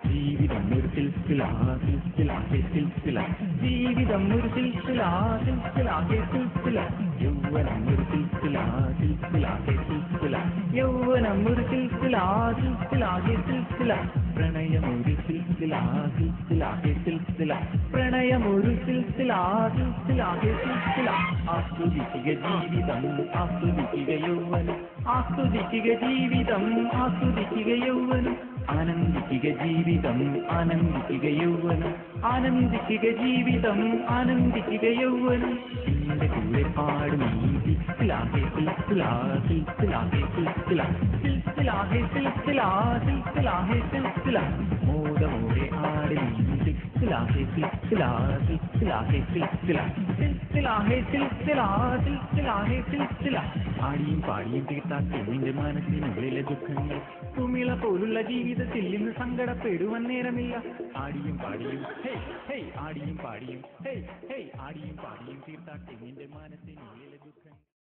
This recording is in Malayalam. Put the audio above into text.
ജീവിതം ഒരു സിൽസില ജീവിതം ഒരു സിൽസില യൗവനം ഒരു സിൽസില യൗവനം ഒരു സിൽസില പ്രണയം ഒരു സിൽസില പ്രണയം ഒരു സിൽസില ആസ്വദിക്കുക ജീവിതം ആസ്വദിക്കുക യൗവനം ആസ്വദിക്കുക ജീവിതം ആസ്വദിക്കുക യൗവനം ആനന്ദിക്കുക ജീവിതം ആനന്ദിക്കുക യൗവനം ആനന്ദിക്കുക ജീവിതം ആനന്ദിക്കുക യൗവനം എന്റെ കൂടെ പാടും മോദമോടെ ആടും ആടിയും പാടിയും തീർത്താക്കി നിന്റെ മനസ്സിനുള്ളിലെ ദുഃഖങ്ങൾ കുമിള പോലുള്ള ജീവിതത്തിൽ ഇന്ന് സങ്കടപ്പെടുവാൻ നേരമില്ല ആടിയും പാടിയും ആടിയും പാടിയും തീർത്താക്കി നിന്റെ മനസ്സിനുള്ളിലെ ദുഃഖങ്ങൾ